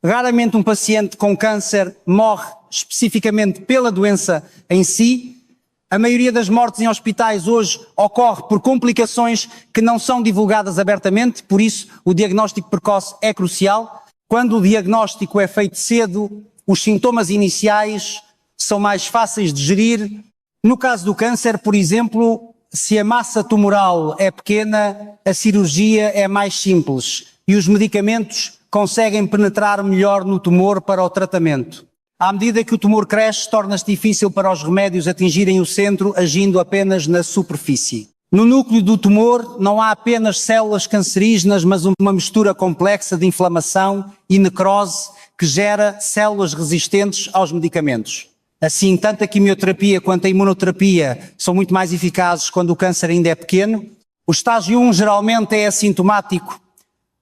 Raramente um paciente com câncer morre especificamente pela doença em si. A maioria das mortes em hospitais hoje ocorre por complicações que não são divulgadas abertamente, por isso o diagnóstico precoce é crucial. Quando o diagnóstico é feito cedo, os sintomas iniciais são mais fáceis de gerir. No caso do câncer, por exemplo, se a massa tumoral é pequena, a cirurgia é mais simples e os medicamentos conseguem penetrar melhor no tumor para o tratamento. À medida que o tumor cresce, torna-se difícil para os remédios atingirem o centro, agindo apenas na superfície. No núcleo do tumor não há apenas células cancerígenas, mas uma mistura complexa de inflamação e necrose que gera células resistentes aos medicamentos. Assim, tanto a quimioterapia quanto a imunoterapia são muito mais eficazes quando o câncer ainda é pequeno. O estágio 1 geralmente é assintomático.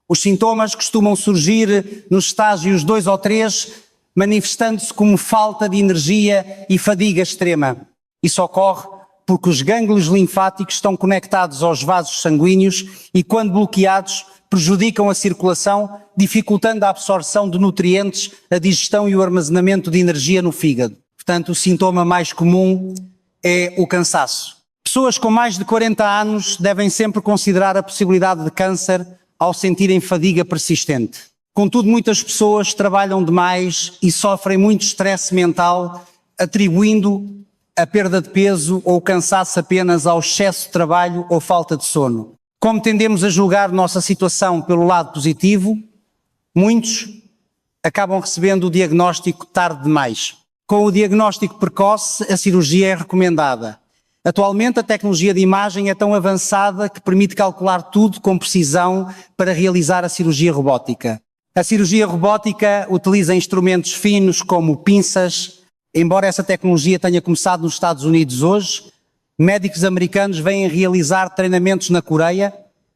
Os sintomas costumam surgir nos estágios 2 ou 3, manifestando-se como falta de energia e fadiga extrema. Isso ocorre porque os gânglios linfáticos estão conectados aos vasos sanguíneos e, quando bloqueados, prejudicam a circulação, dificultando a absorção de nutrientes, a digestão e o armazenamento de energia no fígado. Portanto, o sintoma mais comum é o cansaço. Pessoas com mais de 40 anos devem sempre considerar a possibilidade de câncer ao sentirem fadiga persistente. Contudo, muitas pessoas trabalham demais e sofrem muito estresse mental, atribuindo a perda de peso ou o cansaço apenas ao excesso de trabalho ou falta de sono. Como tendemos a julgar nossa situação pelo lado positivo, muitos acabam recebendo o diagnóstico tarde demais. Com o diagnóstico precoce, a cirurgia é recomendada. Atualmente, a tecnologia de imagem é tão avançada que permite calcular tudo com precisão para realizar a cirurgia robótica. A cirurgia robótica utiliza instrumentos finos como pinças. Embora essa tecnologia tenha começado nos Estados Unidos hoje, médicos americanos vêm realizar treinamentos na Coreia,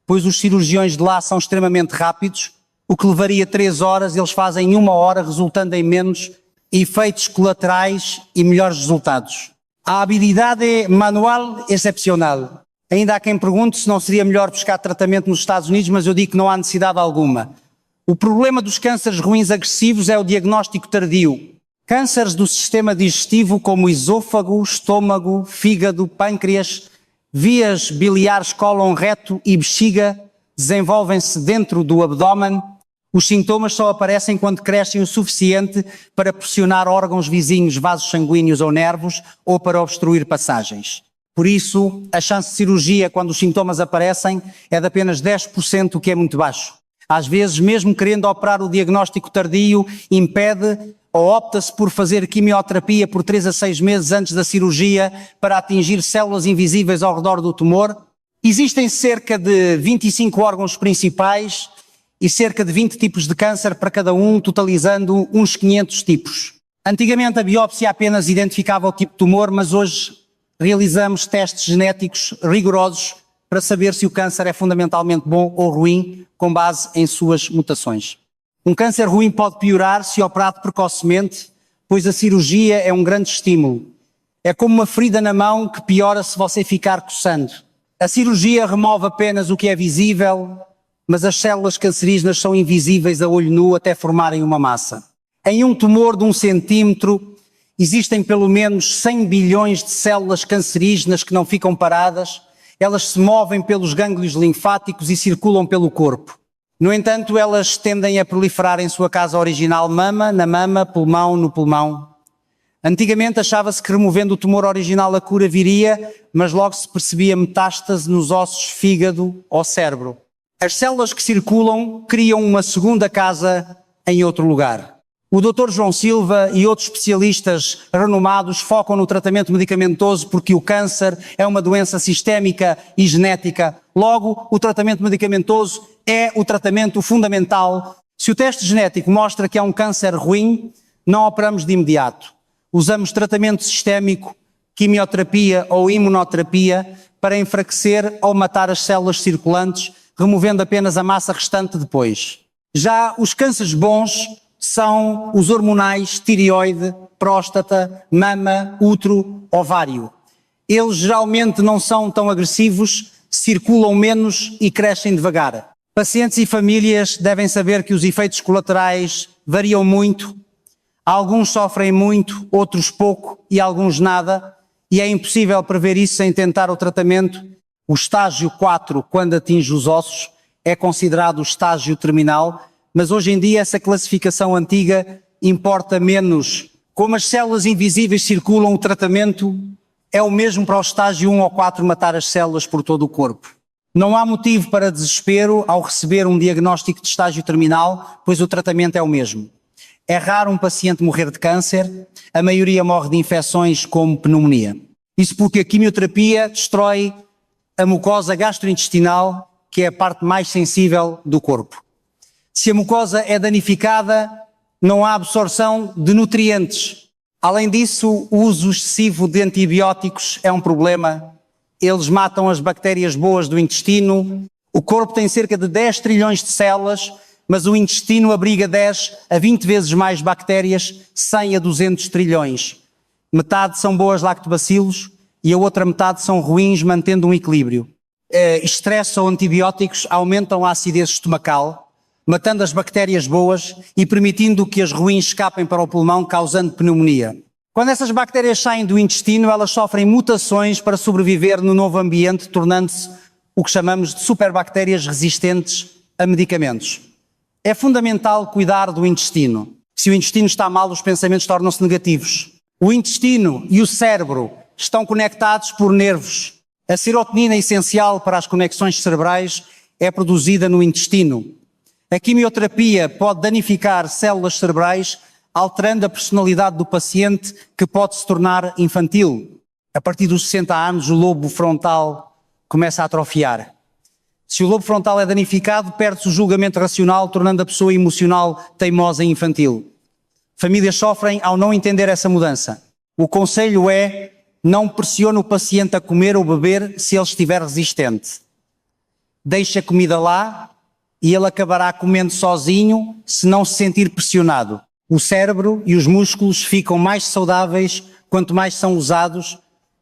pois os cirurgiões de lá são extremamente rápidos. O que levaria 3 horas, eles fazem em 1 hora, resultando em menos efeitos colaterais e melhores resultados. A habilidade é manual excepcional. Ainda há quem pergunte se não seria melhor buscar tratamento nos Estados Unidos, mas eu digo que não há necessidade alguma. O problema dos cânceres ruins agressivos é o diagnóstico tardio. Cânceres do sistema digestivo como esôfago, estômago, fígado, pâncreas, vias biliares, cólon, reto e bexiga desenvolvem-se dentro do abdômen. Os sintomas só aparecem quando crescem o suficiente para pressionar órgãos vizinhos, vasos sanguíneos ou nervos, ou para obstruir passagens. Por isso, a chance de cirurgia quando os sintomas aparecem é de apenas 10%, o que é muito baixo. Às vezes, mesmo querendo operar, o diagnóstico tardio impede ou opta-se por fazer quimioterapia por 3 a 6 meses antes da cirurgia para atingir células invisíveis ao redor do tumor. Existem cerca de 25 órgãos principais e cerca de 20 tipos de câncer para cada um, totalizando uns 500 tipos. Antigamente a biópsia apenas identificava o tipo de tumor, mas hoje realizamos testes genéticos rigorosos para saber se o câncer é fundamentalmente bom ou ruim, com base em suas mutações. Um câncer ruim pode piorar se operado precocemente, pois a cirurgia é um grande estímulo. É como uma ferida na mão que piora se você ficar coçando. A cirurgia remove apenas o que é visível, mas as células cancerígenas são invisíveis a olho nu até formarem uma massa. Em um tumor de 1 centímetro, existem pelo menos 100 bilhões de células cancerígenas que não ficam paradas. Elas se movem pelos gânglios linfáticos e circulam pelo corpo. No entanto, elas tendem a proliferar em sua casa original mama, na mama, pulmão, no pulmão. Antigamente achava-se que removendo o tumor original a cura viria, mas logo se percebia metástase nos ossos, fígado ou cérebro. As células que circulam criam uma segunda casa em outro lugar. O Dr. João Silva e outros especialistas renomados focam no tratamento medicamentoso porque o câncer é uma doença sistémica e genética. Logo, o tratamento medicamentoso é o tratamento fundamental. Se o teste genético mostra que é um câncer ruim, não operamos de imediato. Usamos tratamento sistémico, quimioterapia ou imunoterapia para enfraquecer ou matar as células circulantes, removendo apenas a massa restante depois. Já os cânceres bons são os hormonais, tireoide, próstata, mama, útero, ovário. Eles geralmente não são tão agressivos, circulam menos e crescem devagar. Pacientes e famílias devem saber que os efeitos colaterais variam muito. Alguns sofrem muito, outros pouco e alguns nada, e é impossível prever isso sem tentar o tratamento. O estágio 4, quando atinge os ossos, é considerado o estágio terminal, mas hoje em dia essa classificação antiga importa menos. Como as células invisíveis circulam, o tratamento é o mesmo para o estágio 1 ou 4 matar as células por todo o corpo. Não há motivo para desespero ao receber um diagnóstico de estágio terminal, pois o tratamento é o mesmo. É raro um paciente morrer de câncer, a maioria morre de infecções como pneumonia. Isso porque a quimioterapia destrói a mucosa gastrointestinal, que é a parte mais sensível do corpo. Se a mucosa é danificada, não há absorção de nutrientes. Além disso, o uso excessivo de antibióticos é um problema. Eles matam as bactérias boas do intestino. O corpo tem cerca de 10 trilhões de células, mas o intestino abriga 10 a 20 vezes mais bactérias, 100 a 200 trilhões. Metade são boas lactobacilos e a outra metade são ruins, mantendo um equilíbrio. Estresse ou antibióticos aumentam a acidez estomacal, matando as bactérias boas e permitindo que as ruins escapem para o pulmão, causando pneumonia. Quando essas bactérias saem do intestino, elas sofrem mutações para sobreviver no novo ambiente, tornando-se o que chamamos de superbactérias resistentes a medicamentos. É fundamental cuidar do intestino. Se o intestino está mal, os pensamentos tornam-se negativos. O intestino e o cérebro estão conectados por nervos. A serotonina, essencial para as conexões cerebrais, é produzida no intestino. A quimioterapia pode danificar células cerebrais, alterando a personalidade do paciente, que pode se tornar infantil. A partir dos 60 anos, o lobo frontal começa a atrofiar. Se o lobo frontal é danificado, perde-se o julgamento racional, tornando a pessoa emocional, teimosa e infantil. Famílias sofrem ao não entender essa mudança. O conselho é: não pressione o paciente a comer ou beber se ele estiver resistente. Deixe a comida lá e ele acabará comendo sozinho se não se sentir pressionado. O cérebro e os músculos ficam mais saudáveis quanto mais são usados,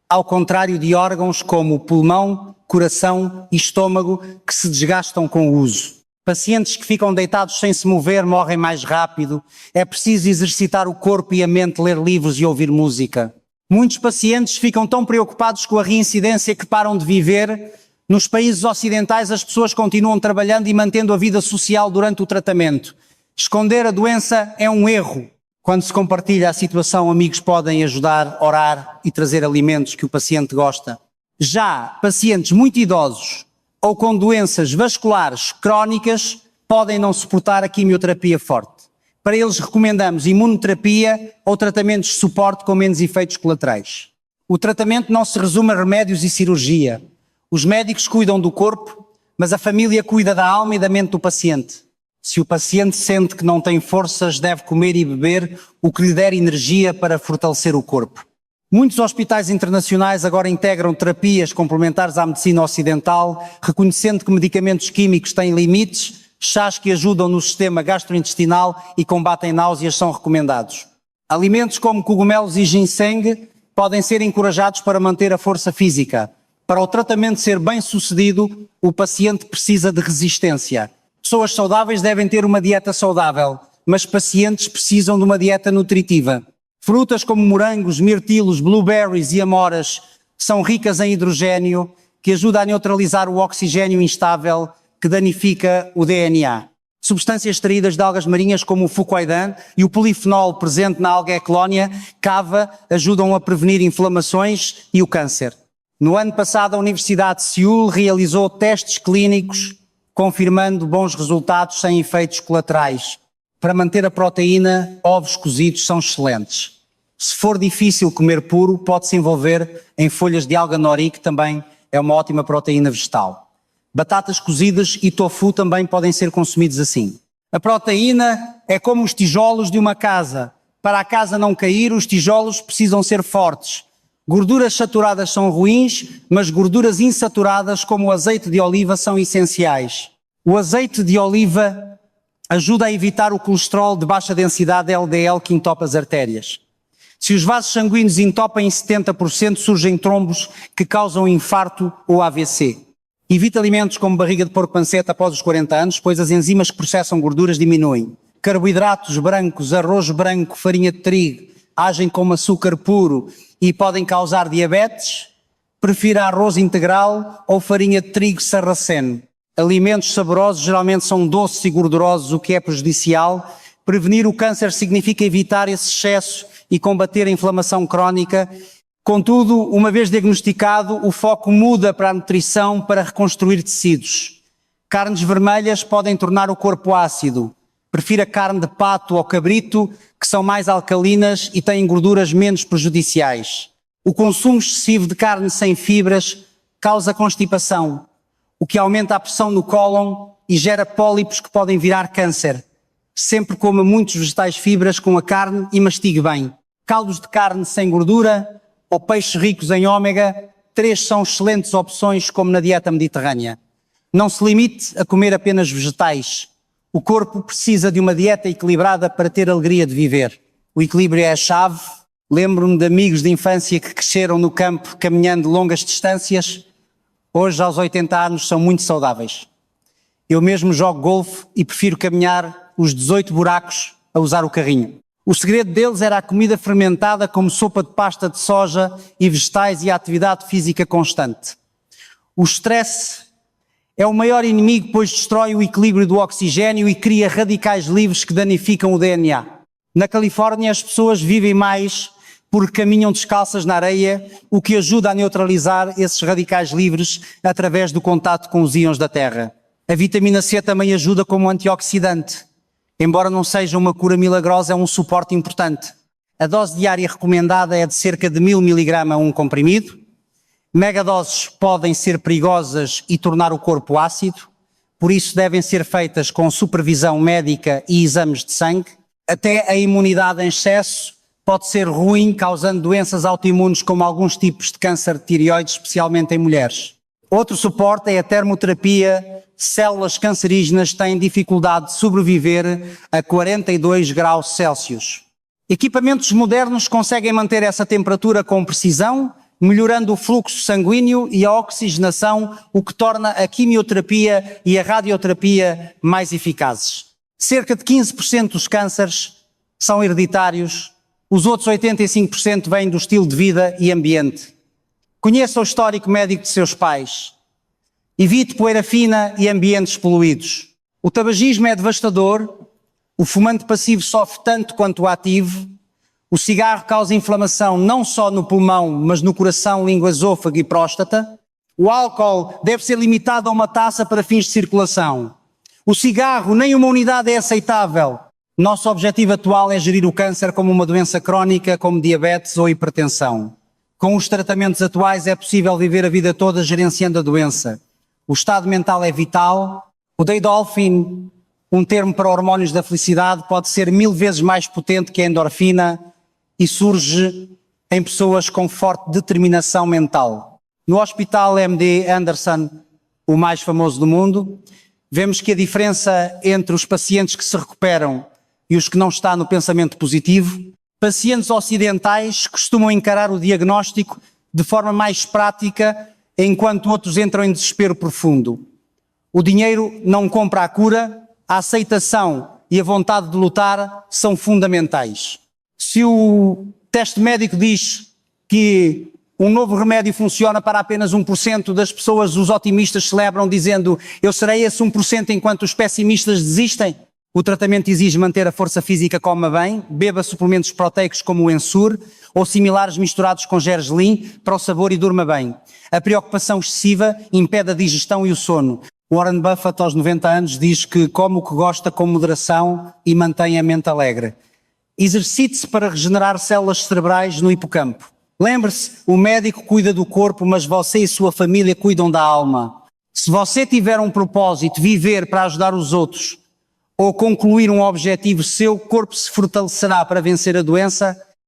ao contrário de órgãos como o pulmão, coração e estômago, que se desgastam com o uso. Pacientes que ficam deitados sem se mover morrem mais rápido. É preciso exercitar o corpo e a mente, ler livros e ouvir música. Muitos pacientes ficam tão preocupados com a reincidência que param de viver. Nos países ocidentais, as pessoas continuam trabalhando e mantendo a vida social durante o tratamento. Esconder a doença é um erro. Quando se compartilha a situação, amigos podem ajudar, orar e trazer alimentos que o paciente gosta. Já pacientes muito idosos ou com doenças vasculares crónicas podem não suportar a quimioterapia forte. Para eles recomendamos imunoterapia ou tratamentos de suporte com menos efeitos colaterais. O tratamento não se resume a remédios e cirurgia. Os médicos cuidam do corpo, mas a família cuida da alma e da mente do paciente. Se o paciente sente que não tem forças, deve comer e beber o que lhe der energia para fortalecer o corpo. Muitos hospitais internacionais agora integram terapias complementares à medicina ocidental, reconhecendo que medicamentos químicos têm limites. Chás que ajudam no sistema gastrointestinal e combatem náuseas são recomendados. Alimentos como cogumelos e ginseng podem ser encorajados para manter a força física. Para o tratamento ser bem sucedido, o paciente precisa de resistência. Pessoas saudáveis devem ter uma dieta saudável, mas pacientes precisam de uma dieta nutritiva. Frutas como morangos, mirtilos, blueberries e amoras são ricas em hidrogênio, que ajuda a neutralizar o oxigênio instável que danifica o DNA. Substâncias extraídas de algas marinhas como o fucoidan e o polifenol presente na alga Eclonia cava ajudam a prevenir inflamações e o câncer. No ano passado, a Universidade de Seul realizou testes clínicos confirmando bons resultados sem efeitos colaterais. Para manter a proteína, ovos cozidos são excelentes. Se for difícil comer puro, pode-se envolver em folhas de alga nori, que também é uma ótima proteína vegetal. Batatas cozidas e tofu também podem ser consumidos assim. A proteína é como os tijolos de uma casa. Para a casa não cair, os tijolos precisam ser fortes. Gorduras saturadas são ruins, mas gorduras insaturadas, como o azeite de oliva, são essenciais. O azeite de oliva ajuda a evitar o colesterol de baixa densidade LDL que entope as artérias. Se os vasos sanguíneos entopem em 70%, surgem trombos que causam infarto ou AVC. Evite alimentos como barriga de porco panceta após os 40 anos, pois as enzimas que processam gorduras diminuem. Carboidratos brancos, arroz branco, farinha de trigo, agem como açúcar puro e podem causar diabetes. Prefira arroz integral ou farinha de trigo sarraceno. Alimentos saborosos geralmente são doces e gordurosos, o que é prejudicial. Prevenir o câncer significa evitar esse excesso e combater a inflamação crónica. Contudo, uma vez diagnosticado, o foco muda para a nutrição para reconstruir tecidos. Carnes vermelhas podem tornar o corpo ácido. Prefira carne de pato ou cabrito, que são mais alcalinas e têm gorduras menos prejudiciais. O consumo excessivo de carne sem fibras causa constipação, o que aumenta a pressão no cólon e gera pólipos que podem virar câncer. Sempre coma muitos vegetais fibras com a carne e mastigue bem. Caldos de carne sem gordura ou peixes ricos em ômega 3 são excelentes opções como na dieta mediterrânea. Não se limite a comer apenas vegetais. O corpo precisa de uma dieta equilibrada para ter a alegria de viver. O equilíbrio é a chave. Lembro-me de amigos de infância que cresceram no campo caminhando longas distâncias. Hoje, aos 80 anos, são muito saudáveis. Eu mesmo jogo golfe e prefiro caminhar os 18 buracos a usar o carrinho. O segredo deles era a comida fermentada como sopa de pasta de soja e vegetais e a atividade física constante. O stress é o maior inimigo, pois destrói o equilíbrio do oxigênio e cria radicais livres que danificam o DNA. Na Califórnia, as pessoas vivem mais porque caminham descalças na areia, o que ajuda a neutralizar esses radicais livres através do contato com os íons da terra. A vitamina C também ajuda como antioxidante. Embora não seja uma cura milagrosa, é um suporte importante. A dose diária recomendada é de cerca de 1000 mg a um comprimido. Megadoses podem ser perigosas e tornar o corpo ácido, por isso devem ser feitas com supervisão médica e exames de sangue. Até a imunidade em excesso pode ser ruim, causando doenças autoimunes como alguns tipos de câncer de tireoide, especialmente em mulheres. Outro suporte é a termoterapia. Células cancerígenas têm dificuldade de sobreviver a 42 graus Celsius. Equipamentos modernos conseguem manter essa temperatura com precisão, melhorando o fluxo sanguíneo e a oxigenação, o que torna a quimioterapia e a radioterapia mais eficazes. Cerca de 15% dos cânceres são hereditários, os outros 85% vêm do estilo de vida e ambiente. Conheça o histórico médico de seus pais. Evite poeira fina e ambientes poluídos. O tabagismo é devastador, o fumante passivo sofre tanto quanto o ativo, o cigarro causa inflamação não só no pulmão, mas no coração, língua, esôfago e próstata. O álcool deve ser limitado a uma taça para fins de circulação. O cigarro, nem uma unidade é aceitável. Nosso objetivo atual é gerir o câncer como uma doença crónica, como diabetes ou hipertensão. Com os tratamentos atuais é possível viver a vida toda gerenciando a doença. O estado mental é vital. O Day-Dolphin, um termo para hormónios da felicidade, pode ser 1000 vezes mais potente que a endorfina e surge em pessoas com forte determinação mental. No Hospital MD Anderson, o mais famoso do mundo, vemos que a diferença entre os pacientes que se recuperam e os que não estão no pensamento positivo. Pacientes ocidentais costumam encarar o diagnóstico de forma mais prática, enquanto outros entram em desespero profundo. O dinheiro não compra a cura, a aceitação e a vontade de lutar são fundamentais. Se o teste médico diz que um novo remédio funciona para apenas 1% das pessoas, os otimistas celebram dizendo eu serei esse 1% enquanto os pessimistas desistem. O tratamento exige manter a força física, coma bem, beba suplementos proteicos como o Ensure ou similares misturados com gergelim para o sabor e durma bem. A preocupação excessiva impede a digestão e o sono. Warren Buffett, aos 90 anos, diz que come o que gosta com moderação e mantém a mente alegre. Exercite-se para regenerar células cerebrais no hipocampo. Lembre-se, o médico cuida do corpo, mas você e sua família cuidam da alma. Se você tiver um propósito, viver para ajudar os outros, ou concluir um objetivo seu, o corpo se fortalecerá para vencer a doença,